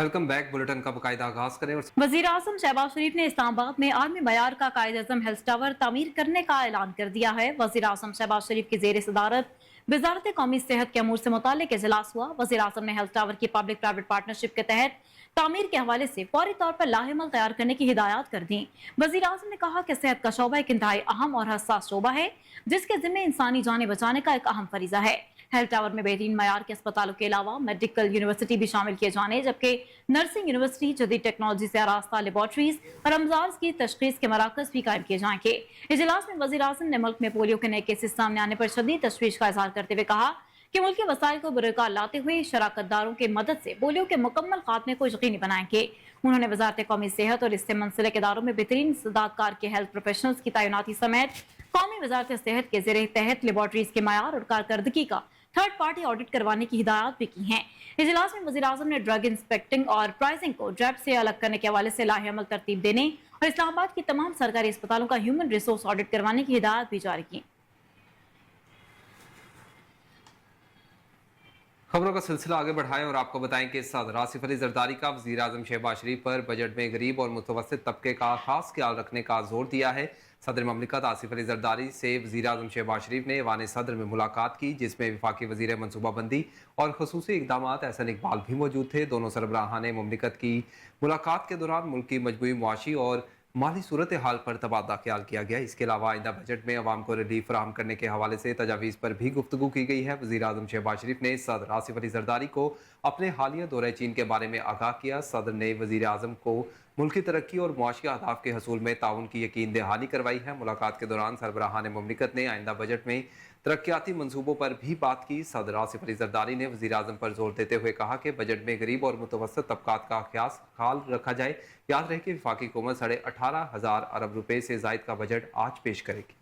Welcome back. Bulletin का बाकायदा आगाज करें और वजीर आजम शहबाज शरीफ ने इस्लामाबाद में आलमी मयार का कायद-ए-आज़म हेल्थ टावर तामीर करने का ऐलान कर दिया है। वजीर आजम शहबाज शरीफ की जेर सदारत वजारत कौमी सेहत के अमूर से मुतालिक इजलास हुआ। वजीर आजम ने हेल्थ टावर की पब्लिक प्राइवेट पार्टनरशिप के तहत तामीर के हवाले से फौरी तौर पर लाहेमल तैयार करने की हिदायत कर दी। वजीर आजम ने कहा कि सेहत का शोबा एक इंतहाई अहम और हसास शोबा है, जिसके जिम्मे इंसानी जानें बचाने का एक अहम फरीजा है। हेल्थ टावर में बेहतरीन मयार के अस्पतालों के अलावा मेडिकल यूनिवर्सिटी भी शामिल किए जाने, जबकि नर्सिंग यूनिवर्सिटी, जदीद टेक्नोलॉजी से आरास्ता लेबॉर्ट्रीज और अमजाज की तशखीस के मराकज भी कायम किए जाएंगे। इजलास में वज़ीर आज़म ने मुल्क में पोलियो के नए केसेस सामने आने पर शदीद तशवीश का इजहार करते हुए कहा कि मुल्क के वसाइल को बुरकार लाते हुए शराकतदारों की मदद से पोलियो के मुकम्मल खात्मे को यकीनी बनाएंगे। उन्होंने वजारत कौमी सेहत और इससे मुंसलिक इदारों में बेहतरीन इस्तेदादकार के हेल्थ प्रोफेशनल्स की तैनाती समेत कौमी वजारत सेहत के जेर तहत लेबॉर्ट्रीज के मयार और कारकर्दगी का थर्ड पार्टी ऑडिट करवाने की हिदायत भी की हैं। इजलास में वज़ीर आज़म ने ड्रग इंस्पेक्टिंग और प्राइसिंग को ड्रैप से अलग करने के हवाले से लाहेअमल तरतीब देने और इस्लामाबाद की तमाम सरकारी अस्पतालों का ह्यूमन रिसोर्स ऑडिट करवाने की हिदायत भी जारी की। खबरों का सिलसिला आगे बढ़ाएं और आपको बताएं कि सदर आसिफ अली जरदारी का वज़ीर आज़म शहबाज शरीफ पर बजट में गरीब और मुतवस्सित तबके का खास ख्याल रखने का जोर दिया है। सदर ममलिकत आसिफ अली जरदारी से वज़ीर आज़म शहबाज शरीफ ने ऐवान सदर में मुलाकात की, जिसमें वफाकी वज़ीर मनसूबाबंदी और खसूसी इकदाम एहसन इकबाल भी मौजूद थे। दोनों सरबराहान ममलिकत की मुलाकात के दौरान मुल्क की मजबूरी मुआशी और माली सूरत हाल पर तबादला ख्याल किया गया। इसके अलावा आइंदा बजट में अवाम को रिलीफ फराहम करने के हवाले से तजावीज़ पर भी गुफ्तगू की गई है। वज़ीर आज़म शहबाज शरीफ ने सदर आसिफ अली जरदारी को अपने हालिया दौरे चीन के बारे में आगाह किया। सदर ने वज़ीर आज़म को मुल्क की तरक्की और मुआशी अहदाफ के हसूल में ताउन की यकीन दहानी करवाई है। मुलाकात के दौरान सरबराहान ममलिकत ने आइंदा बजट में तरक्याती मनसूबों पर भी बात की। सदर आसिफ अली जरदारी ने वज़ीर आज़म पर जोर देते हुए कहा कि बजट में गरीब और मुतवस्सित तबकात का ख्याल रखा जाए। याद रहे कि वफाकी हुकूमत 18,500 अरब रुपए से जायद का बजट आज पेश करेगी।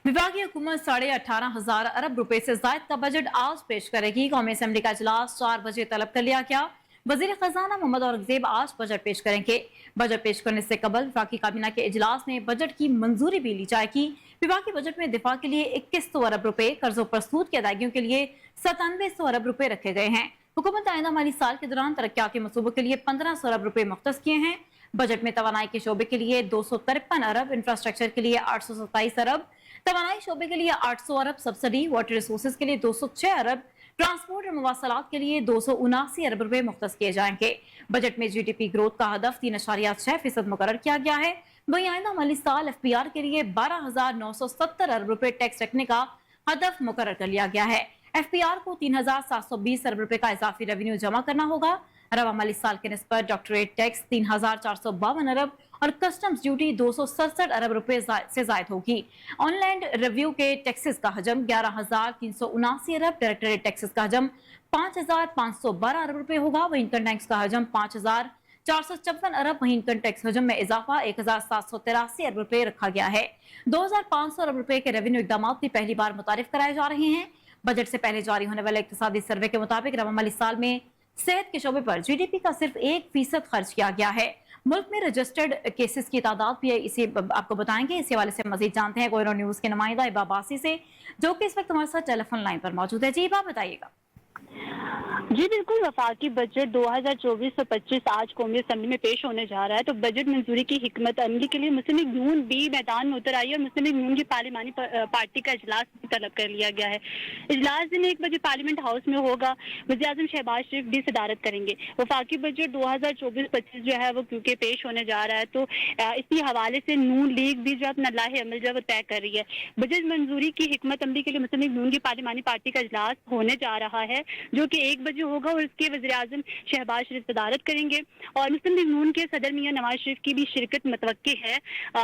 विभागीय हुकूमत 18,500 अरब रुपए से जायद का बजट आज पेश करेगी। कौमी असम्बली का इजलास 4 बजे तलब कर लिया गया। वजीर खजाना मोहम्मद औरंगजेब आज बजट पेश करेंगे। बजट पेश करने से कबल वफाकी काबीना के इजलास में बजट की मंजूरी भी ली जाएगी। विभागीय बजट में दिफा के लिए 2100 अरब रुपए, कर्जों पर सूद की अदायगियों के लिए 9700 अरब रुपए रखे गए हैं। हुकूमत आइंदा माली साल के दौरान तरक्याती मनसूबों के लिए 1500 अरब रुपए मुख्तस किए हैं। बजट में तवानाई के शोबे के लिए 253 अरब, इंफ्रास्ट्रक्चर के लिए 827 अरब, तवानाई शोबे के लिए 800 अरब, सब्सिडी वाटर रिसोर्सेज के लिए 206 अरब, ट्रांसपोर्ट और मवासलात के लिए 279 अरब रुपए मुख्तस किए जाएंगे। बजट में जीडीपी ग्रोथ का हदफ 3.6% मुकर्रर किया गया है। वहीं आइंदा माली साल एफपीआर के लिए 12,970 अरब रुपए टैक्स रखने का हदफ मुकर्रर कर लिया गया है। एफपीआर को 3,720 अरब रुपए का इजाफी रेवेन्यू जमा करना होगा। रवा माली साल के निस्बत डॉक्टरेट टैक्स 3,452 अरब और कस्टम्स ड्यूटी 267 अरब रुपए से जायद होगी। ऑनलैंड रिव्यू के टैक्सेस का हजम 11,379 अरब, डायरेक्टरेट टैक्सेस का हजम 5,512 अरब रुपए होगा। वहीं इनकम टैक्स का हजम 5,454 अरब, वहीं इनकम टैक्स हजम में इजाफा 1,783 अरब रुपए रखा गया है। 2,500 अरब रुपए के रेवेन्यू इकदाम भी पहली बार मुतारिफ कराए जा रहे हैं। बजट से पहले जारी होने वाले इक्तिसादी सर्वे के मुताबिक रवा माली साल में सेहत के शोबे पर जीडीपी का सिर्फ 1% खर्च किया गया है। मुल्क में रजिस्टर्ड केसेस की तादाद भी है, इसे आपको बताएंगे। इस हवाले से मजीद जानते हैं कोयरो न्यूज के नुमाइंदा इबा बासी से, जो कि इस वक्त हमारे साथ टेलीफोन लाइन पर मौजूद है। जी इबा, बताइएगा। जी बिल्कुल, वफाकी बजट 2024-25 आज कौमी असम्बली में पेश होने जा रहा है। तो बजट मंजूरी की हिकमत अमली के लिए मुस्लिम लीग नून भी मैदान में उतर आई है और मुस्लिम लीग नून की पार्लिमानी पार्टी का इजलास तलब कर लिया गया है। इजलास दिन 1 बजे पार्लियामेंट हाउस में होगा। वज़ीर आज़म शहबाज शरीफ भी सदारत करेंगे। वफाकी बजट 2024-25 जो है वो क्योंकि पेश होने जा रहा है, तो इसी हवाले से नून लीग भी जो अपना लाहे अमल जो है वो तय कर रही है। बजट मंजूरी की हिकमत अमली के लिए मुस्लिम लीग नून की पार्लिमानी पार्टी का इजलास होने जा रहा है, जो कि 1 बजे होगा और इसके वज़ीर आज़म शहबाज शरीफ सदारत करेंगे और मुस्लिम लीग नून के सदर मियां नवाज शरीफ की भी शिरकत मुतवक्की है।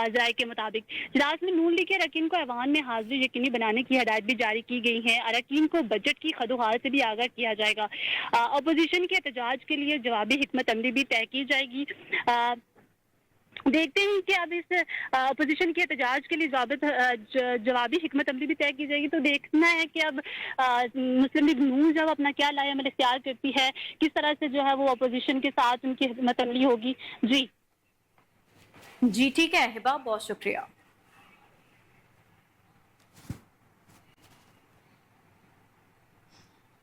ज़राए के मुताबिक इजलास में नून लीग के अरकान को ऐवान में हाजिरी यकीनी बनाने की हिदायत भी जारी की गई है। अरकान को बजट की खदोहाल से भी आगाह किया जाएगा। अपोजिशन के एहतजाज के लिए जवाबी हिकमत अमली भी तय की जाएगी। देखते हैं कि अब इस अपोजिशन के एहतजाज के लिए जवाबी हिकमत अमली भी तय की जाएगी। तो देखना है कि अब मुस्लिम लीग नून जब अपना क्या लाया अमल इख्तियार करती है, किस तरह से जो है वो अपोजिशन के साथ उनकी हिकमत अमली होगी। जी ठीक है हिबा, बहुत शुक्रिया।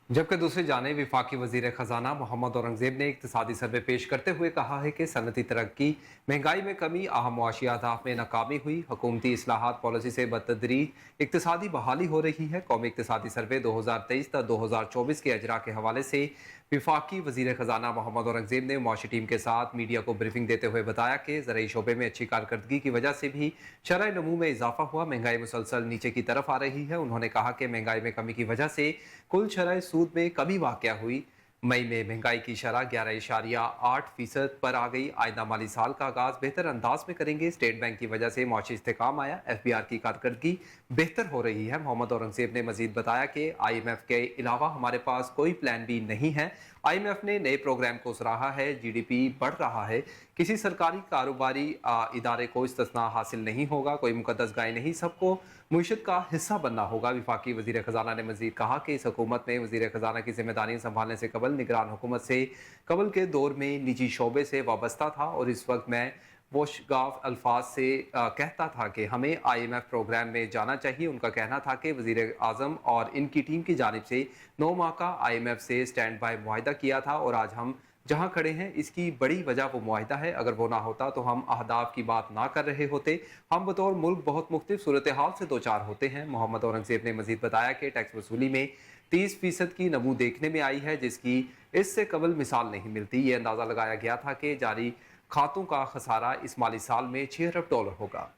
जबकि दूसरी जानिब वफाकी वजीर खजाना मोहम्मद औरंगजेब ने इक्तिसादी सर्वे पेश करते हुए कहा है कि सनती तरक्की, महंगाई में कमी, अहम मुआशी अहदाफ में नाकामी हुई, हुकूमती इस्लाहात पॉलिसी से बतदरीज इक्तिसादी बहाली हो रही है। कौमी इक्तिसादी सर्वे 2023 तक 2024 के अजरा के हवाले से वफाकी वजीर खजाना मोहम्मद औरंगजेब ने मुआशी टीम के साथ मीडिया को ब्रीफिंग देते हुए बताया कि ज़राई शोबे में अच्छी कारकर्दगी की वजह से भी शरह नमू में इजाफा हुआ, महंगाई मुसलसल नीचे की तरफ आ रही है। उन्होंने कहा कि महंगाई में कमी की वजह से कुल शरह सूद में कमी वाक़या हुई। मई में महंगाई की शरह 11.8% पर आ गई। आइंदा माली साल का आगाज बेहतर अंदाज में करेंगे। स्टेट बैंक की वजह से मुआशी इस्तेकाम आया, FBR की कारकर्दगी बेहतर हो रही है। मोहम्मद औरंगजेब ने मजीद बताया कि IMF के अलावा हमारे पास कोई प्लान बी नहीं है। IMF ने नए प्रोग्राम को सराहा है। GDP बढ़ रहा है, किसी सरकारी कारोबारी इदारे को इस्तिस्ना हासिल नहीं होगा, कोई मुकद्दस गाय नहीं, सबको मुईशत का हिस्सा बनना होगा। वफाकी वजीर खजाना ने मजीद कहा कि इस हुकूमत में वजीर खजाना की जिम्मेदारियां संभालने से कबल निगरान हुकूमत से कबल के दौर में निजी शोबे से वाबस्ता था और इस वक्त मैं वोशगाफ अल्फाज से कहता था कि हमें IMF प्रोग्राम में जाना चाहिए। उनका कहना था कि वजीर आज़म और इनकी टीम की जानिब से 9 माह का IMF से स्टैंड बाय मुआहिदा किया था और आज हम जहां खड़े हैं इसकी बड़ी वजह वो मुआहिदा है। अगर वो ना होता तो हम अहदाफ की बात ना कर रहे होते। हम बतौर मुल्क बहुत मुख्तलिफ सूरत हाल से दो चार होते हैं। मोहम्मद औरंगजेब ने मजीद बताया कि टैक्स वसूली में 30% की नमू देखने में आई है, जिसकी इससे कबल मिसाल नहीं मिलती। ये अंदाज़ा लगाया गया था कि जारी खातों का खसारा इस माली साल में $6 अरब होगा।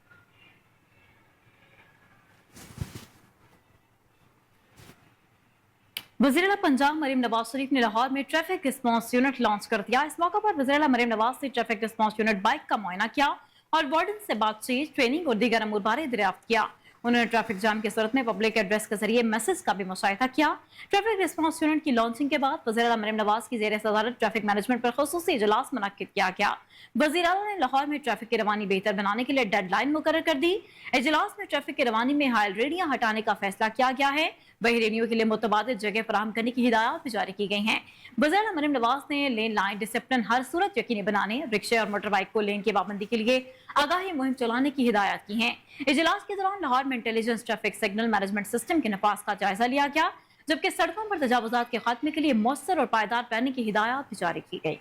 वज़ीर-ए-आला पंजाब मरीम नवाज शरीफ ने लाहौर में ट्रैफिक रिस्पांस यूनिट लॉन्च कर दिया। इस मौके पर वज़ीर-ए-आला मरीम नवाज ने ट्रैफिक रिस्पांस यूनिट बाइक का मुआयना किया और वार्डन से बातचीत, ट्रेनिंग और दीगर अमूर बारे दरियाफ्त किया। उन्होंने ट्रैफिक जाम की सूरत में पब्लिक एड्रेस के जरिए मैसेज का भी मुशाहिदा किया। ट्रैफिक रिस्पांस यूनिट की लॉन्चिंग के बाद वज़ीर-ए-आला मरीम नवाज की ज़ेर सदारत ट्रैफिक मैनेजमेंट पर खुसूसी इजलास मुनक्किद किया गया। वज़ीर-ए-आला ने लाहौर में ट्रैफिक की रवानी बेहतर बनाने के लिए डेडलाइन मुकर्रर कर दी। इजलास में ट्रैफिक की रवानी में हायल रेडियां हटाने का फैसला किया गया है। वही रेडियो के लिए मुतबादिल जगह फराहम करने की हिदायत भी जारी की गई हैं। वज़ीर-ए-आला मरीम नवाज ने लेन लाइन डिसिप्लिन हर सूरत यकीनी बनाने, रिक्शे और मोटर बाइक को लेन की पाबंदी के लिए आगाही मुहिम चलाने की हिदायत की हैं। इजलास के दौरान लाहौर में intelligence traffic signal management system के नफाज का जायजा लिया गया, जबकि सड़कों पर तजावुजात के खात्मे के लिए मौसर और पायदार प्लानिंग की हिदायत भी जारी की गई।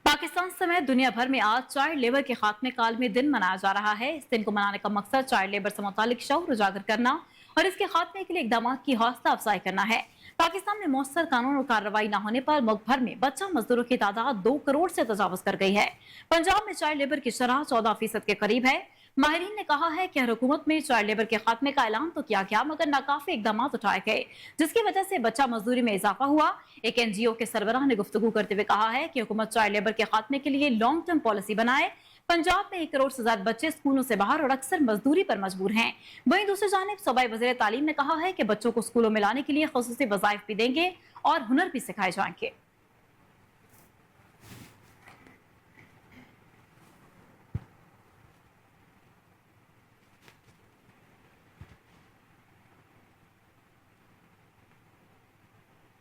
पाकिस्तान समेत दुनिया भर में आज चाइल्ड लेबर के खात्मे का आलमी दिन मनाया जा रहा है। इस दिन को मनाने का मकसद चाइल्ड लेबर से मुतालिक शऊर उजागर करना और इसके खात्मे के लिए इकदाम की हौसला अफजाई करना है। पाकिस्तान में मौसर कानून और कार्रवाई न होने पर मुल्क भर में बच्चा मजदूरों की तादाद 2 करोड़ से तजावज कर गई है। पंजाब में चाइल्ड लेबर की शरह 14% के करीब है। माहिरीन ने कहा है कि हर हुकूमत में चाइल्ड लेबर के खात्मे का ऐलान तो किया गया, मगर नाकाफी इकदाम उठाए गए, जिसकी वजह से बच्चा मजदूरी में इजाफा हुआ। एक NGO के सरबराह ने गुफ्तगू करते हुए कहा है कि हुकूमत चाइल्ड लेबर के खात्मे के लिए लॉन्ग टर्म पॉलिसी बनाए। पंजाब में 1 करोड़ से ज्यादा बच्चे स्कूलों से बाहर और अक्सर मजदूरी पर मजबूर हैं। वहीं दूसरी जानिब सूबाई वज़ीर तालीम ने कहा है कि बच्चों को स्कूलों में लाने के लिए खुसूसी वज़ाइफ भी देंगे और हुनर भी सिखाए जाएंगे।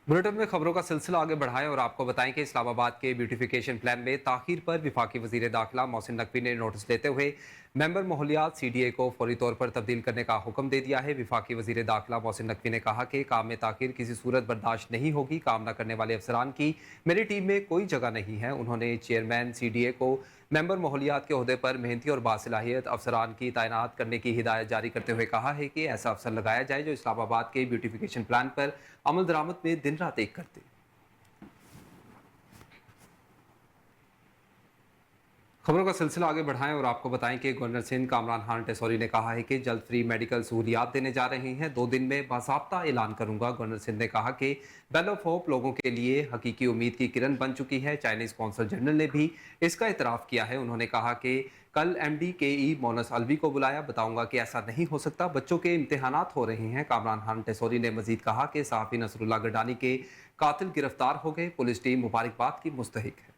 बुलेटिन में खबरों का सिलसिला आगे बढ़ाएं और आपको बताएं कि इस्लामाबाद के ब्यूटिफिकेशन प्लान में ताखीर पर वफाकी वजीर दाखिला मोहसिन नकवी ने नोटिस लेते हुए मेंबर माहौलियात CDA को फौरी तौर पर तब्दील करने का हुक्म दे दिया है। वफाकी वजीर दाखिला मोहसिन नकवी ने कहा कि काम में ताखीर किसी सूरत बर्दाश्त नहीं होगी। काम न करने वाले अफसरान की मेरी टीम में कोई जगह नहीं है। उन्होंने चेयरमैन CDA को मेंबर माहौलियात के ओहदे पर मेहनती और बासलाहियत अफसरान की तैनात करने की हिदायत जारी करते हुए कहा है कि ऐसा अफसर लगाया जाए जो इस्लामाबाद के ब्यूटिफिकेशन प्लान पर अमल दरामद में दिन रात एक करते। खबरों का सिलसिला आगे बढ़ाएं और आपको बताएं कि गवर्नर सिंध कामरान खान टेसौरी ने कहा है कि जल्द फ्री मेडिकल सहूलियात देने जा रहे हैं। 2 दिन में बासाब्ता ऐलान करूंगा। गवर्नर सिंध ने कहा कि बेल ऑफ होप लोगों के लिए हकीकी उम्मीद की किरण बन चुकी है। चाइनीज कौंसल जनरल ने भी इसका इतराफ़ किया है। उन्होंने कहा कि कल MD KE मोनस अलवी को बुलाया, बताऊंगा कि ऐसा नहीं हो सकता, बच्चों के इम्तिहानात हो रहे हैं। कामरान खान टेसौरी ने मजीद कहा कि सहाफ़ी नसरुल्लाह गडानी के कातिल गिरफ्तार हो गए। पुलिस टीम मुबारकबाद की मुस्तहिक है।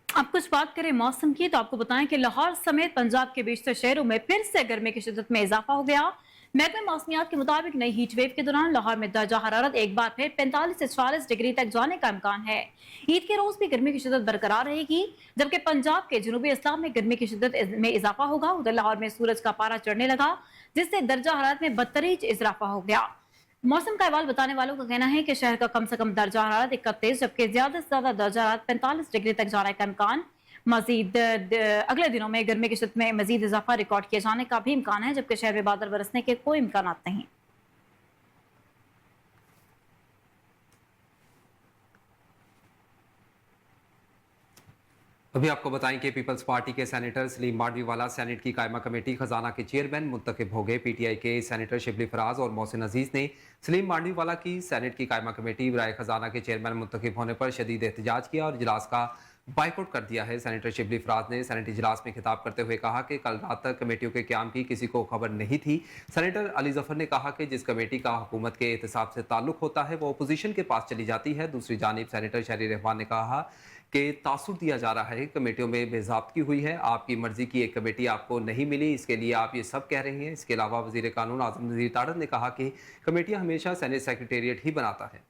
अब कुछ बात करें मौसम की, तो आपको बताएं कि लाहौर समेत पंजाब के बेशतर शहरों में फिर से गर्मी की शिद्दत में इजाफा हो गया। महकमे मौसमियात के मुताबिक नई हीट वेव के दौरान लाहौर में दर्जा हरारत एक बार फिर 45 से 40 डिग्री तक जाने का इम्कान है। ईद के रोज भी गर्मी की शिद्दत बरकरार रहेगी, जबकि पंजाब के जनूबी इस्लाम में गर्मी की शिद्दत में इजाफा होगा। उधर लाहौर में सूरज का पारा चढ़ने लगा, जिससे दर्जा हरारत में बदतरीज इजाफा हो गया। मौसम का अहवाल बताने वालों का कहना है कि शहर का कम से कम दर्जा हरारत 31, जबकि ज्यादा से ज्यादा दर्जा हरारत 45 डिग्री तक जाने का इम्कान। मजीद अगले दिनों में गर्मी की शिद्दत में मजीद इजाफा रिकॉर्ड किए जाने का भी इम्कान है, जबकि शहर में बादल बरसने के कोई इम्कान नहीं। अभी आपको बताएं कि पीपल्स पार्टी के सेनेटर सलीम मांडवीवाला सेनेट की कायमा कमेटी खजाना के चेयरमैन मुंतखब हो गए। पीटीआई के सेनेटर शिबली फराज और मोहसिन अजीज ने सलीम मांडवीवाला की सेनेट की कायमा कमेटी बराए खजाना के चेयरमैन मुंतखब होने पर शदीद एहतजाज किया और इजलास का बाइकआउट कर दिया है। सेनेटर शिबली फराज ने सेनेट इजलास में खिताब करते हुए कहा कि कल रात तक कमेटियों के क्याम की किसी को खबर नहीं थी। सेनेटर अली जफर ने कहा कि जिस कमेटी का हुकूमत के एहतसाब से ताल्लुक होता है वो अपोजिशन के पास चली जाती है। दूसरी जानिब सेनेटर शहरी रहमान ने कहा कि तासुर दिया जा रहा है, कमेटियों में बेज़ाब्तगी हुई है, आपकी मर्जी की एक कमेटी आपको नहीं मिली, इसके लिए आप ये सब कह रहे हैं। इसके अलावा वजीर कानून आज़म नज़ीर ताड़र ने कहा कि कमेटियां हमेशा सेनेट सेक्रेटेरिएट ही बनाता है।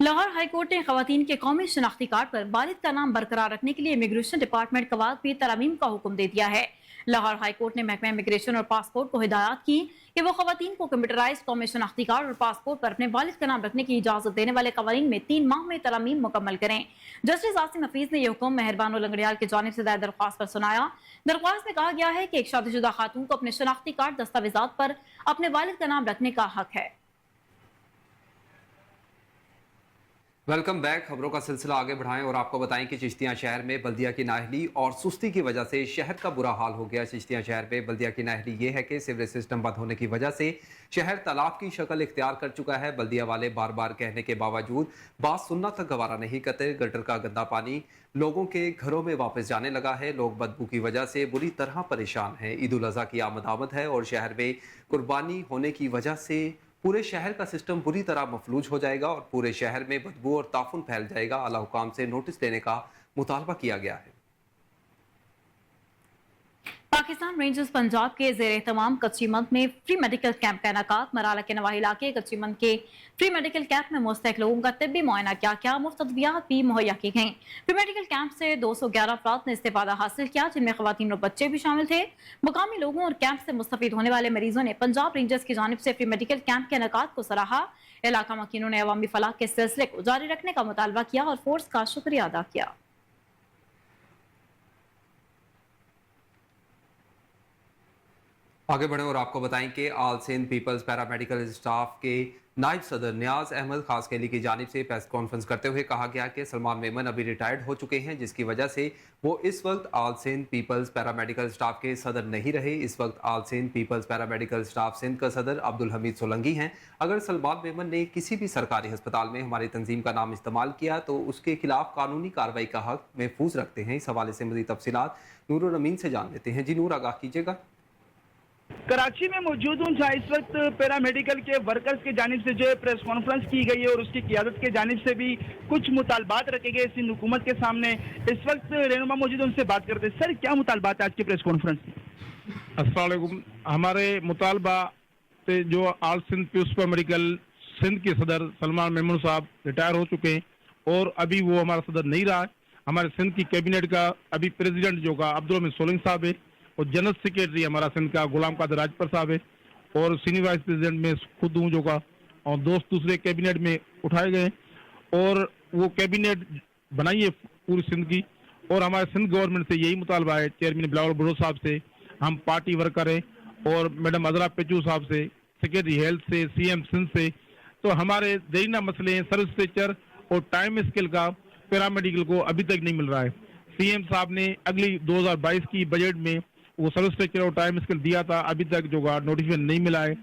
लाहौर हाईकोर्ट ने खवातीन के कौमी शनाख्ती कार्ड पर वालिद का नाम बरकरार रखने के लिए इमिग्रेशन डिपार्टमेंट का वाद भी तरमीम का हुक्म दे दिया है। लाहौर हाईकोर्ट ने महकमा इमिग्रेशन और पासपोर्ट को हिदायत की कि वो खवातीन को कंप्यूटराइज कौमी शनाख्ती कार्ड और पासपोर्ट पर अपने वालिद का नाम रखने की इजाजत देने वाले कवानीन में 3 माह में तरमीम मुकम्मल करें। जस्टिस आसिम हफीज ने यह हुक्म मेहरबान लंगड़ियाल की जानिब से दायर दरख्वास्त पर सुनाया। दरख्वास्त में कहा गया है कि एक शादीशुदा खातून को अपने शनाख्ती कार्ड दस्तावेजात पर अपने वालिद का नाम रखने का हक है। Welcome back. खबरों का सिलसिला आगे बढ़ाएं और आपको बताएं कि चिश्तियां शहर में बल्दिया की नाअहली और सुस्ती की वजह से शहर का बुरा हाल हो गया। चिश्तियां शहर में बल्दिया की नाअहली ये है कि सीवरेज सिस्टम बंद होने की वजह से शहर तालाब की शक्ल इख्तियार कर चुका है। बल्दिया वाले बार बार कहने के बावजूद बात सुनना तक गवारा नहीं करते। गटर का गंदा पानी लोगों के घरों में वापस जाने लगा है। लोग बदबू की वजह से बुरी तरह परेशान हैं। ईद उल अज़हा की आमद है और शहर में कुर्बानी होने की वजह से पूरे शहर का सिस्टम बुरी तरह मफलूज हो जाएगा और पूरे शहर में बदबू और ताफुन फैल जाएगा। आला हुकाम से नोटिस देने का मुतालबा किया गया है। पाकिस्तान रेंजर्स पंजाब के ज़ेरे तमाम कच्ची मंद में फ्री मेडिकल कैंप का इनेकात। मराला के नवाही इलाके कच्ची मंद के फ्री मेडिकल कैंप में मुस्तहक लोगों का तिब्बी मुआयना किया, मुफ्त अद्वियात भी मुहैया की गई। फ्री मेडिकल कैंप से 211 अफराद ने इस्तेफादा हासिल किया, जिनमें खवातीन और बच्चे भी शामिल थे। मुकामी लोगों और कैंप से मुस्तफीद होने वाले मरीजों ने पंजाब रेंजर्स की जानिब से फ्री मेडिकल कैंप के इनेकात को सराहा। इलाका मकीनों ने अवामी फलाह के सिलसिले को जारी रखने का मुतालबा किया और फोर्स का शुक्रिया अदा किया। आगे बढ़े और आपको बताएं कि आल सिंध पीपल्स पैरामेडिकल स्टाफ के नायब सदर नियाज अहमद खासकेली की जानिब से प्रेस कॉन्फ्रेंस करते हुए कहा गया कि सलमान मेमन अभी रिटायर्ड हो चुके हैं, जिसकी वजह से वो इस वक्त all Sindh peoples paramedical staff के सदर नहीं रहे। इस वक्त all Sindh peoples paramedical staff Sindh का सदर अब्दुल हमीद सोलंगी हैं। अगर सलमान मेमन ने किसी भी सरकारी अस्पताल में हमारी तंजीम का नाम इस्तेमाल किया तो उसके खिलाफ कानूनी कार्रवाई का हक महफूज रखते हैं। इस हवाले से मज़ीद तफसीलात नूर अमीन से जान लेते हैं। जी नूर, आगाह कीजिएगा। कराची में मौजूद हूँ जहाँ इस वक्त पैरामेडिकल के वर्कर्स की जानिब से जो है प्रेस कॉन्फ्रेंस की गई है और उसकी क़ियादत के जानिब से भी कुछ मुतालबात रखे गए सिंध हुकूमत के सामने। इस वक्त रहनुमा मौजूद उनसे बात करते हैं। सर, क्या मुतालबात है आज की प्रेस कॉन्फ्रेंस में? अस्सलाम वालेकुम। हमारे मुतालबा से जो आल सिंध पीपल्स पैरामेडिकल सिंध के सदर सलमान मेमन साहब रिटायर हो चुके हैं और अभी वो हमारा सदर नहीं रहा है। हमारे सिंध की कैबिनेट का अभी प्रेसिडेंट जो का अब्दुल हमीद सोलंगी साहब है और जनरल सेक्रेटरी हमारा सिंध का गुलाम कादिर राजपर साहब है और सीनियर वाइस प्रेसिडेंट में खुद हूँ जो का, और दोस्त दूसरे कैबिनेट में उठाए गए और वो कैबिनेट बनाई है पूरी सिंध की। और हमारे सिंध गवर्नमेंट से यही मुतालबा है, चेयरमैन बिलावल भुट्टो साहब से, हम पार्टी वर्कर हैं, और मैडम अजरा पेचू साहब से, सेक्रेटरी हेल्थ से, CM सिंध से। तो हमारे देरीना मसले हैं सर्विस स्ट्रक्चर और टाइम स्केल का पैरामेडिकल को अभी तक नहीं मिल रहा है। CM साहब ने अगली 2022 की बजट में वो सर्विस स्ट्रक्चर और टाइम स्केल दिया था, अभी तक जो नोटिफिकेशन नहीं मिला है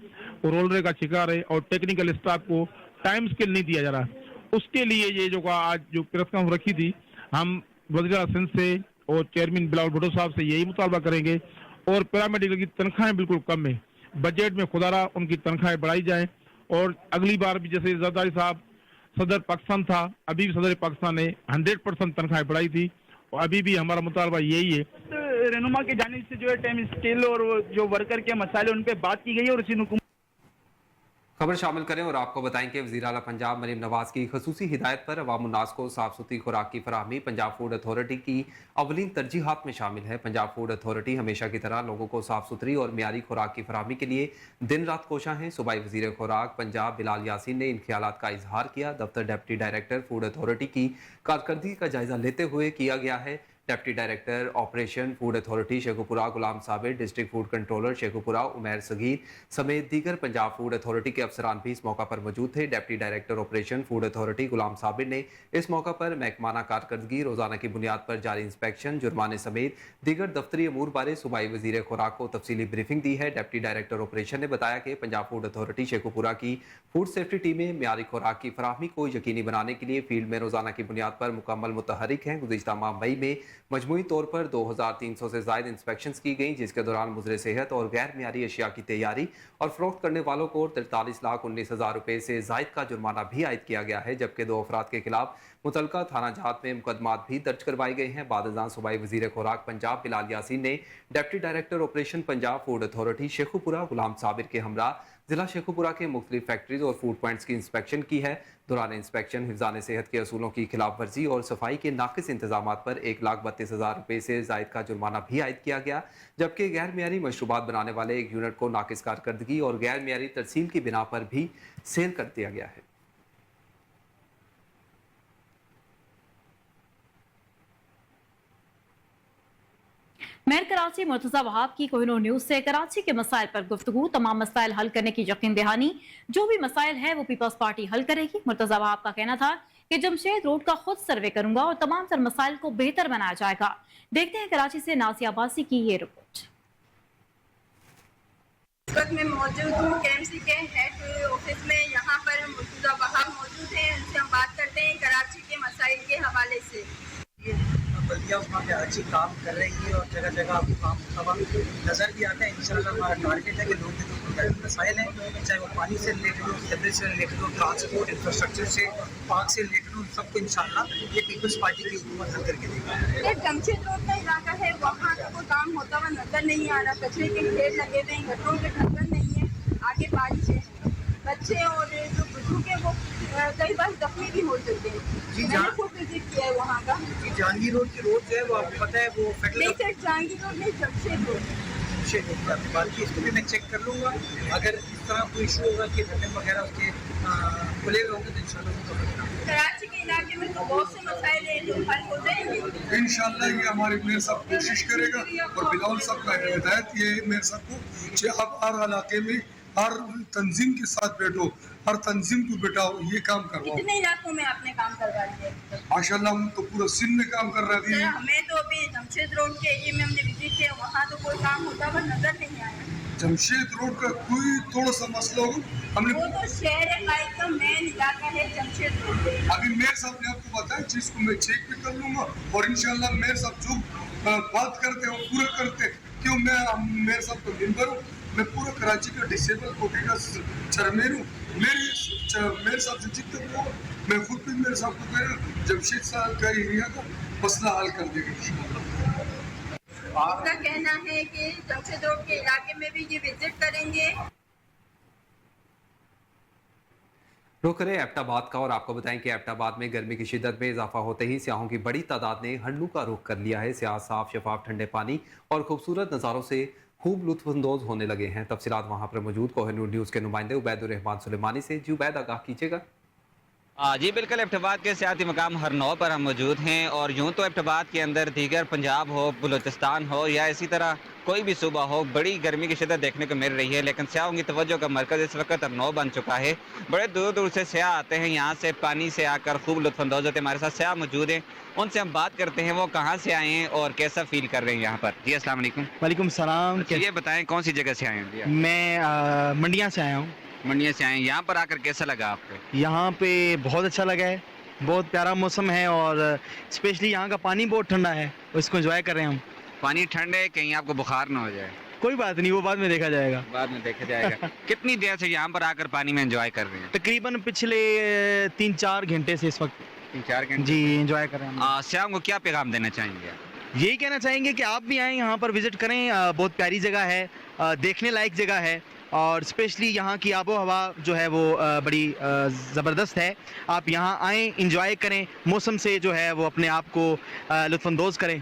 और रोलरे का शिकार है और टेक्निकल स्टाफ को टाइम स्केल नहीं दिया जा रहा। उसके लिए ये जो आज जो प्रेस कॉन्फ्रेंस रखी थी, हम वज़ीर आला सिंध से और चेयरमैन बिलावल भुट्टो साहब से यही मुतालबा करेंगे। और पैरामेडिकल की तनख्वाहें बिल्कुल कम है, बजट में खुदारा उनकी तनख्वाहें बढ़ाई जाए। और अगली बार भी जैसे जरदारी साहब सदर पाकिस्तान था, अभी भी सदर पाकिस्तान ने 100% तनख्वाहें बढ़ाई थी और अभी भी हमारा मुतालबा यही है। रहनुमा की जानिब से जो है टाइम स्केल और जो वर्कर के मसाले उन पे बात की गई है और सिंध हुकूमत खबर शामिल करें और आपको बताएं कि वज़ीर आला पंजाब मरीम नवाज की खसूसी हिदायत पर अवाम उन्नास को साफ सुथरी खुराक की फराहमी पंजाब फूड अथॉरिटी की अवलीन तरजीहात में शामिल है। पंजाब फूड अथॉरिटी हमेशा की तरह लोगों को साफ सुथरी और मियारी खुराक की फराहमी के लिए दिन रात कोशा है। सूबाई वज़ीर खुराक पंजाब बिलाल यासीन ने इन ख्यालात का इजहार किया। दफ्तर डिप्टी डायरेक्टर फूड अथॉरिटी की कारकर्दगी का जायजा लेते हुए किया गया है। Deputy director operation food authority Sheikhupura Ghulam Sabir, district food controller Sheikhupura Umair Saghir समेत दीगर पंजाब फूड अथॉरिटी के अफसरान भी इस मौका पर मौजूद थे। Deputy director operation food authority Ghulam Sabir ने इस मौका पर महकमाना कारकर्दगी, रोजाना की बुनियाद पर जारी इंस्पेक्शन, जुर्माने समेत दीगर दफ्तरी अमूर बारे सूबाई वज़ीर खुराक को तफसीली ब्रीफिंग दी है। डिप्टी डायरेक्टर ऑपरेशन ने बताया कि पंजाब फूड अथॉरिटी शेखुपुरा की फूड सेफ्टी टीमें मियारी खुराक की फराहमी को यकीनी बनाने के लिए फील्ड में रोजाना की बुनियाद पर मुकम्मल मुतहरिक हैं। गुज़िश्ता माह मई में मजमूई तौर पर 2300 से ज़ायद इंस्पेक्शंस की गई, जिसके दौरान मुजरे सेहत और गैर मियारी अशिया की तैयारी और फरोख्त करने वालों को 43,19,000 रुपये से ज़ायद का जुर्माना भी आयद किया गया है, जबकि 2 अफराद के खिलाफ मुतलका थाना जात में मुकदमात भी दर्ज करवाए गए हैं। बादशाह सूबाई वज़ीर खुराक पंजाब बिलाल यासीन ने deputy director operation Punjab food authority Sheikhupura Ghulam Sabir के हमरा जिला शेखुपुरा के मुख्तलिफ फैक्ट्रीज और फूड पॉइंट्स की इंस्पेक्शन की है। दौरान इंस्पेक्शन हिफ्ज़ान सेहत के असूलों की खिलाफ वर्जी और सफाई के नाकिस इंतजाम पर 1,32,000 रुपये से ज़ायद का जुर्माना भी आयद किया गया, जबकि गैर मियारी मशरूबात बनाने वाले एक यूनिट को नाकिस कारकर्दगी और गैर मियारी तरसील की बिना पर भी सेल कर दिया गया है। मेयर कराची मुर्तजा वहाब की कोहिनूर न्यूज से कराची के मसाइल पर गुफ्तगू, तमाम मसाइल हल करने की यकीन दहानी। जो भी मसाइल है वो पीपल्स पार्टी हल करेगी। मुर्तजा वहाब का कहना था कि जमशेद रोड का खुद सर्वे करूंगा और तमाम तर मसाइल को बेहतर बनाया जाएगा। देखते हैं कराची से नासिया अब्बासी की ये रिपोर्ट। इस वक्त मैं मौजूद हूँ केएमसी के हेड ऑफिस में। यहाँ पर मुर्तजा वहाब मौजूद हैं, उनसे हम बात करते हैं कराची के मसाइल के हवाले से। बल्दिया उसमें पे अच्छी काम कर रही है और जगह जगह आपको काम अब नज़र भी आता है। इंशाल्लाह हमारा टारगेट है कि लोग जो मसाइल हैं, चाहे वो पानी से रिलेटेड हो, सीवरेज से रिलेटेड हो, ट्रांसपोर्ट इंफ्रास्ट्रक्चर से, पार्क से रिलेटेड हो, सबको इंशाल्लाह ये पीपल्स पार्टी की हुकूमत हल करके देगी। जमशेद रोड का इलाका है, वहाँ का कोई काम होता हुआ नजर नहीं आ रहा। कचरे के ढेर लगे हुए हैं, गटरों के ढक्कन नहीं है, आगे बारिश है, बच्चे और जो बुजुर्ग है वो कई बार जख्मी भी हो सकते हैं। मैंने खुद विजिट किया है वहाँ का। जहांगीर रोड की रोड जो है वो आपको पता है वो नहीं सर, जहांगीर रोड नहीं, जमशेद रोड। जमशेद रोड की बात की, इसको भी मैं चेक कर लूँगा। अगर इस तरह कोई इशू होगा कि ढक्कन वगैरह उसके खुले होंगे तो इंशाल्लाह कराची के इलाके में तो बहुत से मसाइल हैं जो हल हो जाएंगे इंशाल्लाह। ये हमारे मेयर साहब कोशिश करेगा और बिलाल साहब का हिदायत ये है मेयर साहब को कि आप हर इलाके में हर तंजीम के साथ बैठो, हर तंजीम को बैठाओ, ये काम करवाओ। कितने इलाकों में आपने काम करवा दिया? माशाल्लाह हम तो पूरा सिंध में काम कर रहे थे। हमें तो अभी जमशेद रोड के एरिया में हमने विजिट किया, वहाँ तो कोई काम होता हुआ नजर नहीं आया। जमशेद रोड का कोई थोड़ा सा मसला हो हमने वो तो शहर कायद का मेन इलाका है जमशेद रोड। अभी मेयर साहब ने आपको बताया चीज को मैं चेक भी कर लूंगा और इंशाल्लाह मेयर साहब जो बात करते हैं वो पूरा करते हैं। क्यों मैं मेयर साहब का मेंबर हूँ, मैं पूरा कराची का डिसेबल कोटे का चेयरमैन हूँ। मेयर साहब से जितने को मैं खुद भी मेयर साहब को कह रहा हूँ जमशेद साहब का एरिया का मसला हल कर देगा इंशाल्लाह। उनका कहना है कि जमशेद रोड के इलाके में भी ये विजिट करेंगे। रुख करें एबटाबाद का और आपको बताएं कि एबटाबाद में गर्मी की शिद्दत में इजाफा होते ही सियाहों की बड़ी तादाद ने हंडलू का रुख कर लिया है। सियाह साफ शफाफ ठंडे पानी और खूबसूरत नज़ारों से खूब लुत्फअंदोज होने लगे हैं। तफसीलात वहाँ पर मौजूद कोहिनूर न्यूज़ के नुमाइंदे उबैदुर रहमान सुलेमानी से। जी उबैद, आगाह कीजिएगा। जी बिल्कुल, एबटाबाद के सियाती मकाम हरनौ पर हम मौजूद हैं और यूँ तो एबटाबाद के अंदर दीगर पंजाब हो, बलूचिस्तान हो या इसी तरह कोई भी सूबा हो, बड़ी गर्मी की शिद्दत देखने को मिल रही है, लेकिन सियाहों की तवज्जो का मरकज़ इस वक्त हरनौ बन चुका है। बड़े दूर दूर से सियाह आते हैं, यहाँ से पानी से आकर खूब लुत्फअंदोज़ होते हैं। हमारे साथ सियाह मौजूद हैं, उनसे हम बात करते हैं वो कहाँ से आए हैं और कैसा फील कर रहे हैं यहाँ पर। जी अस्सलाम वालेकुम। वालेकुम सलाम। ये बताएं कौन सी जगह से आए हैं? मैं मंडिया से आया हूँ। मंडिया से आए हैं, यहाँ पर आकर कैसा लगा आपको? यहाँ पे बहुत अच्छा लगा है, बहुत प्यारा मौसम है और स्पेशली यहाँ का पानी बहुत ठंडा है, उसको एंजॉय कर रहे हैं हम। पानी ठंड है, कहीं आपको बुखार ना हो जाए? कोई बात नहीं, वो बाद में देखा जाएगा। बाद में देखा जाएगा। कितनी देर से यहाँ पर आकर पानी में एंजॉय कर रहे हैं? तकरीबन पिछले 3-4 घंटे से इस वक्त 3-4 घंटे जी एंजॉय कर रहे हैं हम। शाम को क्या पैगाम देना चाहेंगे आप? यही कहना चाहेंगे कि आप भी आएँ यहाँ पर विजिट करें। बहुत प्यारी जगह है, देखने लायक जगह है, और स्पेशली यहाँ की आबो हवा जो है वो बड़ी ज़बरदस्त है। आप यहाँ आएँ, इंजॉय करें, मौसम से जो है वो अपने आप को लुत्फ़अंदोज़ करें।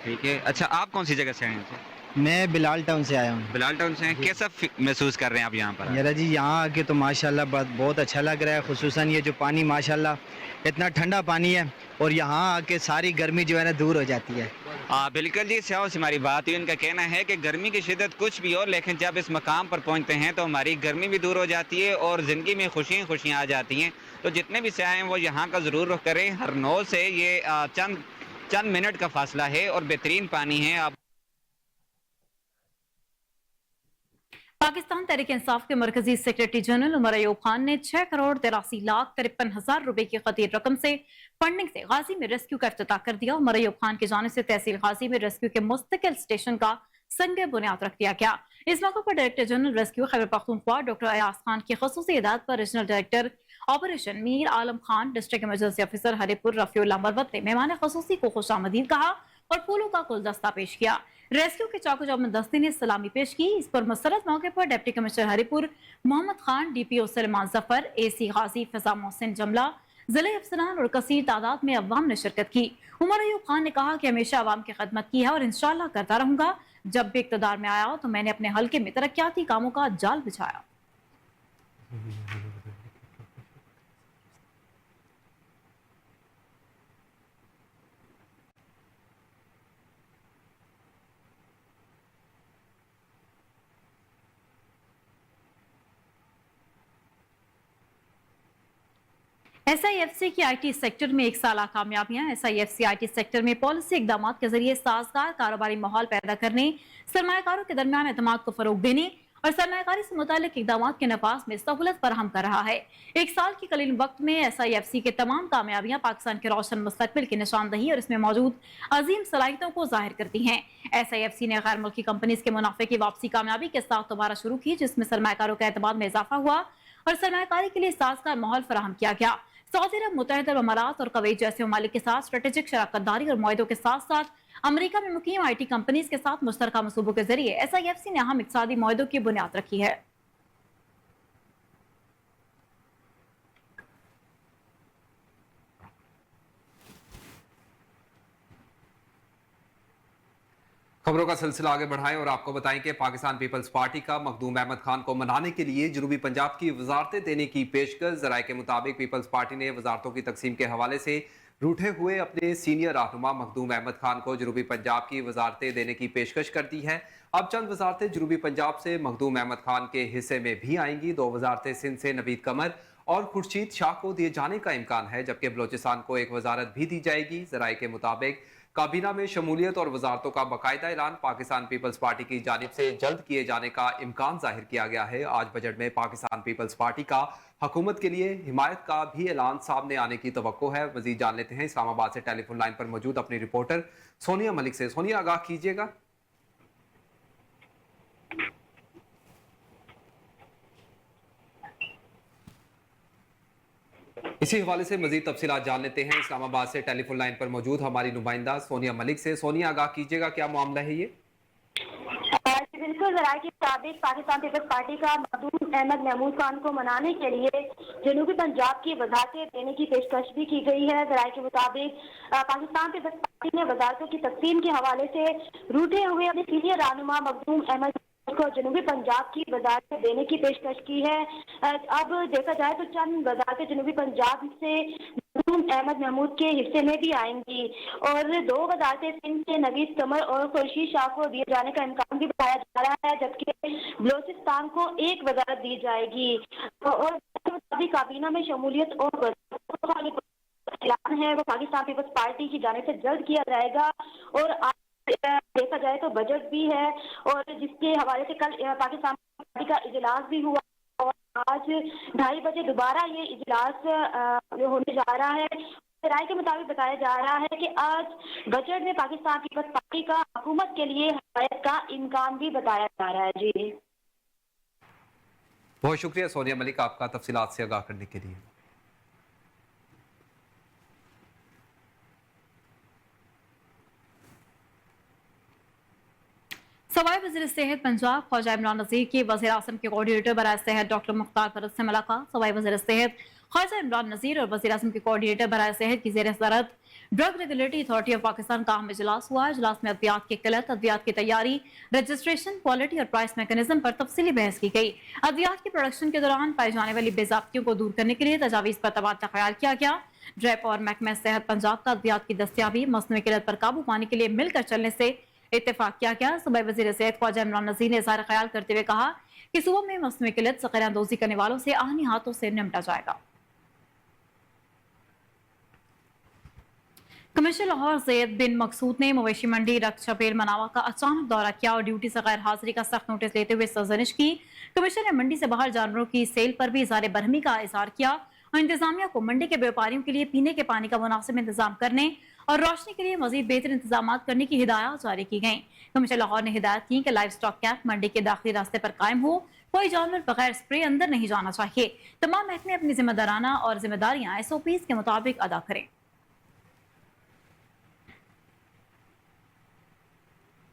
ठीक है। अच्छा, आप कौन सी जगह से आए हैं? मैं बिलाल टाउन से आया हूँ। बिलाल टाउन से हैं। कैसा महसूस कर रहे हैं आप यहाँ पर? यारा जी, यहाँ आके तो माशाल्लाह बहुत अच्छा लग रहा है। खुसूसन ये जो पानी माशाल्लाह इतना ठंडा पानी है, और यहाँ आके सारी गर्मी जो है ना दूर हो जाती है। बिल्कुल जी, स्याह से हमारी बात हुई। उनका कहना है कि गर्मी की शिद्दत कुछ भी हो, लेकिन जब इस मकाम पर पहुँचते हैं तो हमारी गर्मी भी दूर हो जाती है और ज़िंदगी में खुशियाँ आ जाती हैं। तो जितने भी स्याह हैं वो यहाँ का ज़रूर रुख करें। हरनौ से ये चंद मिनट का फासला है और बेहतरीन पानी है। आप पाकिस्तान तहरीक इंसाफ के मरकजी सेक्रेटरी जनरल उमर अयूब खान ने 6,83,53,000 रुपए की खतीर रकम से फंडिंग से गाजी में रेस्क्यू का इफ्तिताह कर दिया। उमर अयूब खान की जानिब से तहसील गाजी में रेस्क्यू के मुस्तकिल स्टेशन का संग बुनियाद रख दिया गया। इस मौके पर director general rescue Khyber Pakhtunkhwa doctor Ayaz Khan की खसूसी हिदायत पर regional director operation Mir Alam Khan, district emergency officer Haripur Rafiullah Marwat ने मेहमान खसूसी को खुशामदीद कहा और फूलों का गुलदस्ता पेश किया। रेस्क्यू के चाको चौबंद दस्ते ने सलामी पेश की। इस पर मसरत मौके पर deputy commissioner Haripur Mohammad Khan, DPO Salman Zafar, AC Ghazi Fiza Mohsin जमला, जिले अफसरान और कसीर तादाद में अवाम ने शिरकत की। उमर अयूब खान ने कहा कि हमेशा अवाम की खदमत की है और इंशाअल्लाह करता रहूंगा। जब भी इक़्तिदार में आया तो मैंने अपने हल्के में तरक्याती कामों का जाल बिछाया। SIFC की IT सेक्टर में 1 साला कामयाबियां। SIFC IT सेक्टर में पॉलिसी इकदाम के जरिए साजगार कारोबारी माहौल पैदा करने, सरमायाकारों के दरमियान एतमाद को फरोग देने और सरमायाकारी से मुतालिक इकदाम के नफाज में सहूलत फराहम कर रहा है। 1 साल के कलील वक्त में SIFC के तमाम कामयाबियां पाकिस्तान के रोशन मुस्तकबिल की निशानदही और इसमें मौजूद अजीम सलाहियतों को जाहिर करती हैं। SIFC ने गैर मुल्की कंपनीज के मुनाफे की वापसी कामयाबी के साथ दोबारा शुरू की, जिसमें सरमायाकारों के एतमाद में इजाफा हुआ और सरमायाकारी के लिए साजगार माहौल फराहम किया गया। सऊदी अरब, मुत्तहिदा अरब अमारात और कुवैत जैसे ममालिक के साथ स्ट्रेटेजिक शराकतदारी और मुआहदों के साथ साथ अमेरिका में मुकीम IT कंपनीज के साथ मुश्तरका मंसूबों के जरिए SIFC ने अहम इक़्तिसादी मुआहदों की बुनियाद रखी है। खबरों का सिलसिला आगे बढ़ाएं और आपको बताएं कि पाकिस्तान पीपल्स पार्टी का मखदूम अहमद खान को मनाने के लिए जनूबी पंजाब की वजारतें देने की पेशकश। जराए के मुताबिक पीपल्स पार्टी ने वजारतों की तकसीम के हवाले से रूठे हुए अपने सीनियर रहनुमा मखदूम अहमद खान को जनूबी पंजाब की वजारतें देने की पेशकश कर दी है। अब चंद वजारतें जनूबी पंजाब से मखदूम अहमद खान के हिस्से में भी आएंगी। 2 वजारतें सिंध से नवीद कमर और खुर्शीद शाह को दिए जाने का इम्कान है, जबकि बलोचिस्तान को एक वजारत भी दी जाएगी। जराए के मुताबिक काबीना में शमूलियत और वजारतों का बाकायदा ऐलान पाकिस्तान पीपल्स पार्टी की जानिब से जल्द किए जाने का इम्कान जाहिर किया गया है। आज बजट में पाकिस्तान पीपल्स पार्टी का हुकूमत के लिए हिमायत का भी ऐलान सामने आने की तवक्को है। मजीद जान लेते हैं इस्लामाबाद से टेलीफोन लाइन पर मौजूद अपनी रिपोर्टर सोनिया मलिक से। सोनिया, आगाह कीजिएगा। इसी हवाले से मजीद तफसीलात जान लेते हैं इस्लामाबाद से टेलीफोन लाइन पर मौजूद हमारी नुमाइंदा सोनिया मलिक से। सोनिया, आगाह कीजिएगा, क्या मामला है ये? बिल्कुल, जराये के मुताबिक पाकिस्तान पीपल्स पार्टी का मखदूम अहमद महमूद खान को मनाने के लिए जनूबी पंजाब की वजारतें देने की पेशकश भी की गई है। जराये के मुताबिक पाकिस्तान पीपल्स पार्टी ने वजारतों की तकसीम के हवाले से रूठे हुए अपने सीनियर रहनुमा मखदूम अहमद को जनूबी पंजाब की वजारतें देने की पेशकश की है। अब देखा जाए तो चंद वजारतें जनूबी पंजाब से अहमद महमूद के हिस्से में भी आएंगी और 2 वजारतें सिंध से नवीद कमर और खुर्शीद शाह को दिए जाने का इम्कान भी बताया जा रहा है, जबकि बलोचिस्तान को एक वजारत दी जाएगी। और काबीना में शमूलियत और ऐलान है वो पाकिस्तान पीपल्स पार्टी की जानिब से जल्द किया जाएगा। और देखा जाए तो बजट भी है और जिसके हवाले से कल पाकिस्तान पार्टी का इजलास भी हुआ और आज 2:30 बजे दोबारा ये इजलास होने जा रहा है। राय के मुताबिक बताया जा रहा है कि आज बजट में पाकिस्तान पीपल्स पार्टी का हुकूमत के लिए हमायत का इम्कान भी बताया जा रहा है। जी बहुत शुक्रिया सोनिया मलिक आपका तफसीलात से आगाह करने के लिए। सवाई वज़ीर सेहत पंजाब ख्वाजा इमरान नज़ीर की वज़ीर आज़म के कोऑर्डिनेटर बराए सेहत डॉक्टर मुख्तार फरद से मुलाकात। सवाई वज़ीर सेहत ख्वाजा इमरान नज़ीर और वज़ीर आज़म के कोऑर्डिनेटर बराए सेहत की ज़ेर सदरत drug regulatory authority of Pakistan का अहम इजलास हुआ। इजलास में अद्वियात की किल्लत, अद्वियात की तैयारी, रजिस्ट्रेशन, क्वालिटी और प्राइस मैकेनिज्म पर तफसीली बहस की गई। अद्वियात की प्रोडक्शन के दौरान पाई जाने वाली बेज़ाब्तियों को दूर करने के लिए तजावीज़ पर तबादला ख्याल किया गया। ड्रैप और महकमा सेहत पंजाब का अद्वियात की दस्तियाबी, मसनूई किल्लत पर काबू पाने के लिए मिलकर चलने से इत्तेफाक किया गया। सूबाई वज़ीर सेहत ख्वाजा इमरान नज़ीर ने इज़हार ख्याल करते हुए कहा कि सूबे में मसनूई किल्लत ज़ख़ीराअंदोज़ी करने वालों से आहनी हाथों से निपटा जाएगा। कमिश्नर लाहौर ज़ैद बिन मकसूद ने मवेशी मंडी रक्त छपेल मनावा का अचानक दौरा किया और ड्यूटी से गैर हाजिरी का सख्त नोटिस लेते हुए सरजनिश की। कमिश्नर ने मंडी से बाहर जानवरों की सेल पर भी इज़हार बरहमी का इजहार किया और इंतजामिया को मंडी के व्यापारियों के लिए पीने के पानी का मुनासिब इंतजाम करने और रोशनी के लिए मजीद बेहतर इंतजाम करने की हिदायत जारी की गई। कमिश्नर लाहौर ने हिदायत की कि लाइव स्टॉक कैंप मंडी के दाखिली रास्ते पर कायम हो, कोई जानवर बगैर स्प्रे अंदर नहीं जाना चाहिए। तमाम महकमे अपनी जिम्मेदाराना और जिम्मेदारियां SOPs के मुताबिक अदा करें।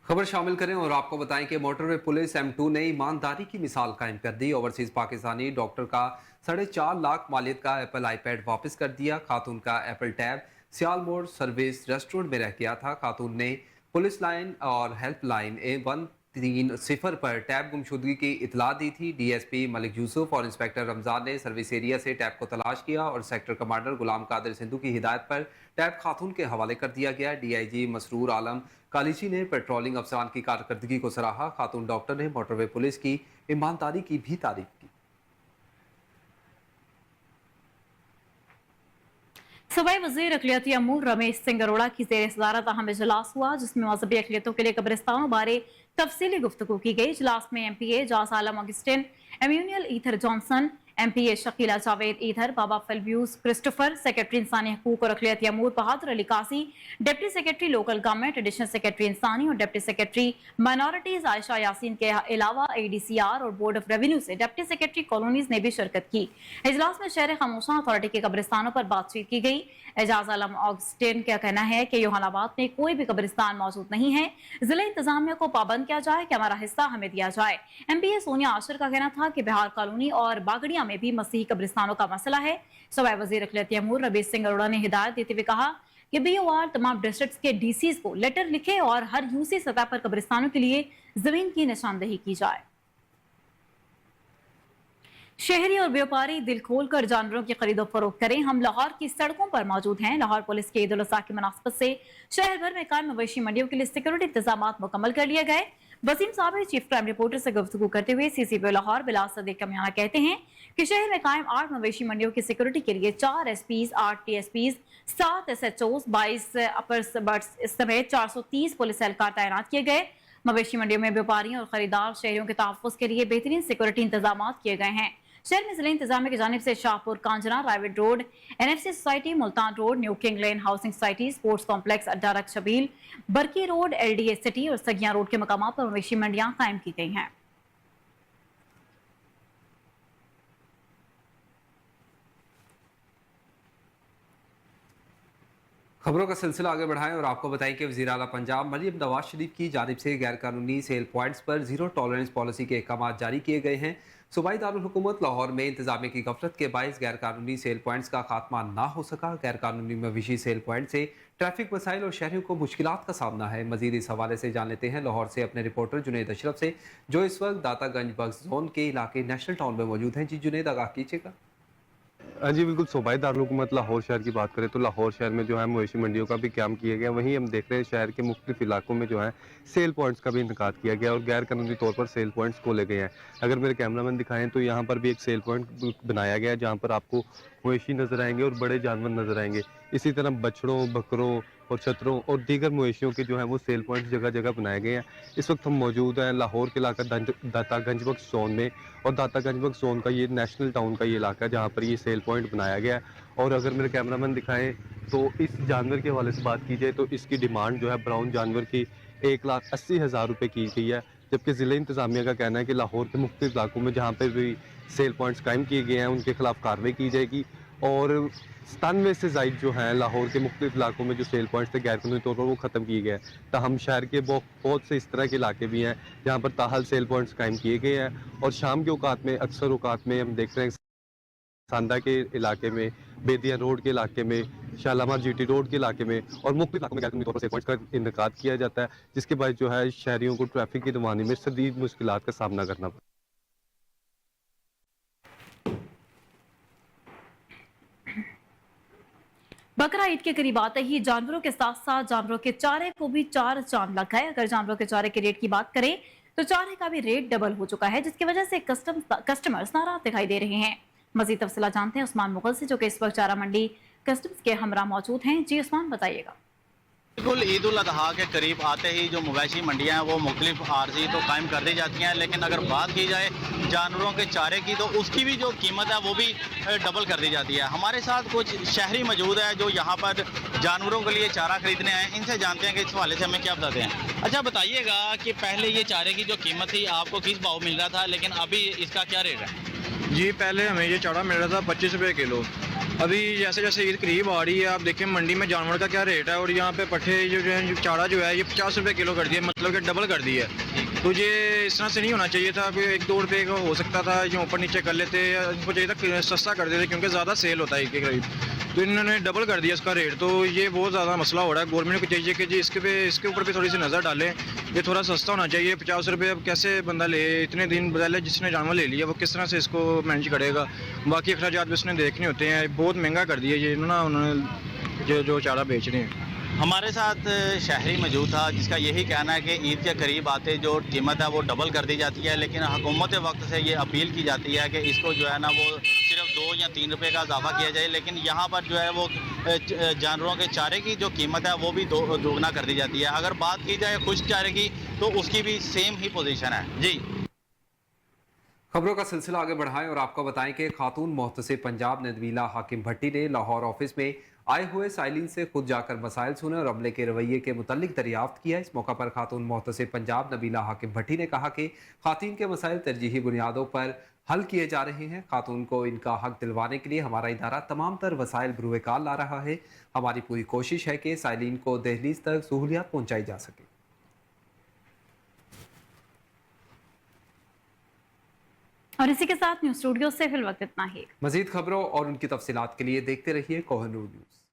खबर शामिल करें और आपको बताएं कि मोटरवे पुलिस M2 ने ईमानदारी की मिसाल कायम कर दी। ओवरसीज पाकिस्तानी डॉक्टर का 4.5 लाख मालियत का एप्पल आईपैड वापस कर दिया। खातून का एप्पल टैब सियाल मोड़ सर्विस रेस्टोरेंट में रह गया था। खातून ने पुलिस लाइन और हेल्पलाइन 130 पर टैब गुमशुदगी की इतला दी थी। DSP मलिक यूसुफ और इंस्पेक्टर रमजान ने सर्विस एरिया से टैब को तलाश किया और सेक्टर कमांडर गुलाम कादिर सिंधु की हिदायत पर टैब खातून के हवाले कर दिया गया। DIG मसरूर आलम कालीची ने पेट्रोलिंग अफसरान की कारकर्दगी को सराहा। खातून डॉक्टर ने मोटरवे पुलिस की ईमानदारी की भी तारीफ की। सूबाई वज़ीर अक़लियती अमूर रमेश सिंह अरोड़ा की ज़ेर सदारत अहम इजलास हुआ जिसमें मजहबी अक़लियतों के लिए कब्रिस्तानों बारे तफसीली गुफ्तगू की गई। इजलास में MPA Jas Alam Augustine, Emmanuel ईथर जॉनसन, MPA शकीला जावेद ईथर, बाबा फलव्यूज क्रिस्टोफर, सेक्रेटरी इंसानी हकूक और अक़लियती अमूर Bahadur Ali Kasi, deputy secretary local government, additional secretary इंसानी और deputy secretary minorities Ayesha Yasin के अलावा ADCR और बोर्ड ऑफ रेवेन्यू से डिप्टी सेक्रेटरी कॉलोनीज ने भी शिरकत की। इजलास में शहर खामोशा अथॉरिटी के कब्रिस्तानों पर बातचीत की गई। एजाज आलम ऑगस्टिन का कहना है कि योहानाबाद में कोई भी कब्रिस्तान मौजूद नहीं है। जिला इंतजामिया को पाबंद किया जाए कि हमारा हिस्सा हमें दिया जाए। MPA सोनिया आशिर का कहना था कि बिहार कॉलोनी और बागड़िया में भी मसीही कब्रिस्तानों का मसला है। सूबाई वज़ीर अक़लियती अमूर रमेश सिंह अरोड़ा ने हिदायत देते हुए कहा कि BOR तमाम डिस्ट्रिक्ट्स के DCs को लेटर लिखे और हर UC सतह पर कब्रिस्तानों के लिए जमीन की निशानदेही की जाए। शहरी और व्यापारी दिल खोलकर जानवरों की खरीदो फरोख्त करें। हम लाहौर की सड़कों पर मौजूद हैं। लाहौर पुलिस के ईद उल अज़हा की मुनासबत से शहर भर में कायम मवेशी मंडियों के लिए सिक्योरिटी इंतजाम मुकम्मल कर लिए गए। वसीम साहब चीफ क्राइम रिपोर्टर से गुफ्तगू करते हुए CCP लाहौर बिलाल सदीक कमियाना कहते हैं कि शहर में कायम 8 मवेशी मंडियों की सिक्योरिटी के लिए 4 SPs, 8 TSPs, 7 SHOs, 22 अपर समेत 430 पुलिस एहलकार तैनात किए गए। मवेशी मंडियों में व्यापारियों और खरीदार शहरियों के तहफ़्फ़ुज़ के लिए बेहतरीन सिक्योरिटी इंतजाम किए गए हैं। शहर में जिला इंतजामिया की जानिब से Shahpur Kanjra, Raiwind road, NFC society, Multan road, new king lane housing society, sports complex, अड्डा रख शबील, बरकी रोड, LDA सिटी और सगिया रोड के मकामात पर मवेशी मंडियां कायम की गई हैं। खबरों का सिलसिला आगे बढ़ाएं और आपको बताएं कि वज़ीर आला पंजाब मरियम नवाज शरीफ की जानिब से गैर कानूनी सेल पॉइंट्स पर जीरो टॉलरेंस पॉलिसी के अहकाम जारी किए गए हैं। सूबाई दारुल हुकूमत लाहौर में इंतजामिया की गफलत के बायस गैर कानूनी सेल पॉइंट्स का खात्मा ना हो सका। गैर कानूनी मवेशी सेल पॉइंट से ट्रैफिक मसाइल और शहरियों को मुश्किलात का सामना है। मजीद इस हवाले से जान लेते हैं लाहौर से अपने रिपोर्टर जुनेद अशरफ से, जो इस वक्त दातागंज बक्स जोन के इलाके नेशनल टाउन में मौजूद हैं। जी जुनेद, आगाह कीजिएगा। जी बिल्कुल, सूबाई दारुल हुकूमत लाहौर शहर की बात करें तो लाहौर शहर में जो है मवेशी मंडियों का भी क़याम किया गया। वहीं हम देख रहे हैं शहर के मुख्तलिफ इलाकों में जो है सेल पॉइंट्स का भी इनकाद किया गया और गैर कानूनी तौर पर सेल पॉइंट्स खोले गए हैं। अगर मेरे कैमरामैन दिखाएं तो यहाँ पर भी एक सेल पॉइंट बनाया गया है जहाँ पर आपको मवेशी नज़र आएंगे और बड़े जानवर नज़र आएंगे। इसी तरह बछड़ों, बकरों, और छतरों और दीगर मवेशियों के जो है वो सेल पॉइंट जगह जगह बनाए गए हैं। इस वक्त हम मौजूद हैं लाहौर के इलाका दातागंज बख्श जोन में, और दातागंज बख्श जोन का ये नेशनल टाउन का ये इलाका है जहाँ पर ये सेल पॉइंट बनाया गया है। और अगर मेरे कैमरामैन दिखाएं तो इस जानवर के हवाले से बात की जाए तो इसकी डिमांड जो है ब्राउन जानवर की 1,80,000 रुपये की गई है, जबकि ज़िला इंतज़ामिया का कहना है कि लाहौर के मुख्तलिफ इलाकों में जहाँ पर भी सेल पॉइंट्स कायम किए गए हैं उनके खिलाफ कार्रवाई की जाएगी। और 97 से ज़ायद जो हैं लाहौर के मुख्तलिफ इलाकों में जो सेल पॉइंट्स थे गैरकानूनी तौर पर वो ख़त्म किए गए हैं। ताहम शहर के बहुत से इस तरह के इलाके भी हैं जहाँ पर ताहल सेल पॉइंट्स कायम किए गए हैं। और शाम के औकात में अक्सर औकात में हम देख रहे हैं सांदा के इलाके में, बेदिया रोड के इलाके में, शालामार जीटी रोड के इलाके में और मुख्तलिफ इलाकों में गैरकानूनी तौर पर सेल पॉइंट्स का इनेकाद किया जाता है, जिसके बाद जो है शहरियों को ट्रैफिक की रवानी में शदीद मुश्किलात का सामना करना पड़ता है। बकरा ईद के करीब आते ही जानवरों के साथ साथ जानवरों के चारे को भी चार चांद लग गए। अगर जानवरों के चारे के रेट की बात करें तो चारे का भी रेट डबल हो चुका है, जिसकी वजह से कस्टमर्स नाराज दिखाई दे रहे हैं। मजीद तफसीलात जानते हैं उस्मान मुगल से, जो कि इस वक्त चारा मंडी कस्टम्स के हमरा मौजूद हैं। जी उस्मान, बताइएगा। बिल्कुल, ईद उल अजहा के करीब आते ही जो मवेशी मंडियाँ हैं वो मुख्तलिफ आर्जी तो कायम कर दी जाती हैं, लेकिन अगर बात की जाए जानवरों के चारे की तो उसकी भी जो कीमत है वो भी डबल कर दी जाती है। हमारे साथ कुछ शहरी मौजूद है जो यहाँ पर जानवरों के लिए चारा खरीदने आए, इनसे जानते हैं कि इस हवाले से हमें क्या बताते हैं। अच्छा बताइएगा कि पहले ये चारे की जो कीमत थी आपको किस भाव मिल रहा था, लेकिन अभी इसका क्या रेट है? जी, पहले हमें ये चारा मिल रहा था 25 रुपये किलो। अभी जैसे जैसे ईद करीब आ रही है आप देखिए मंडी में जानवर का क्या रेट है, और यहाँ पे पट्ठे जो है चारा जो है ये 50 रुपये किलो कर दिया, मतलब कि डबल कर दिया है। तो ये इस तरह से नहीं होना चाहिए था। कोई 1-2 रुपये का हो सकता था, जो ऊपर नीचे कर लेते, इनको चाहिए था सस्ता कर देते क्योंकि ज़्यादा सेल होता है ईद के करीब। तो इन्होंने डबल कर दिया इसका रेट, तो ये बहुत ज़्यादा मसला हो रहा है। गवर्नमेंट को चाहिए कि जी इसके ऊपर भी थोड़ी सी नज़र डालें, ये थोड़ा सस्ता होना चाहिए। 50 रुपये अब कैसे बंदा ले, इतने दिन पहले जिसने जानवर ले लिया वो किस तरह से इसको मैनेज करेगा। बाकी अखराजात भी उसने देखने होते हैं, बहुत महंगा कर दिया ये ना उन्होंने जो चारा बेच रहे हैं। हमारे साथ शहरी मौजूद था जिसका यही कहना है कि ईद के करीब आते जो कीमत है वो डबल कर दी जाती है, लेकिन हुकूमत वक्त से ये अपील की जाती है कि इसको जो है ना वो सिर्फ 2 या 3 रुपये का इजाफा किया जाए, लेकिन यहाँ पर जो है वो जानवरों के चारे की जो कीमत है वो भी दोगुना कर दी जाती है। अगर बात की जाए खुश्क चारे की तो उसकी भी सेम ही पोजीशन है। जी, खबरों का सिलसिला आगे बढ़ाएं और आपको बताएं कि खातून मोहतसिब पंजाब नदवीला हाकिम भट्टी ने लाहौर ऑफिस में आए हुए साइलिन से खुद जाकर मसाइल सुने और अमले के रवैये के मुतल्लिक दरियाफ्त किया। इस मौका पर खातून मोहतसिब पंजाब नबीला हाकिम भट्टी ने कहा कि खातून के मसाइल तरजीही बुनियादों पर हल किए जा रहे हैं। खातून को इनका हक दिलवाने के लिए हमारा इदारा तमाम तर वसाइल बरूएकार ला रहा है। हमारी पूरी कोशिश है कि साइलिन को दहलीज तक सहूलियात पहुँचाई जा सके। और इसी के साथ न्यूज स्टूडियो से फिल वक्त इतना ही। मजीद खबरों और उनकी तफसीलात के लिए देखते रहिए कोहिनूर न्यूज़।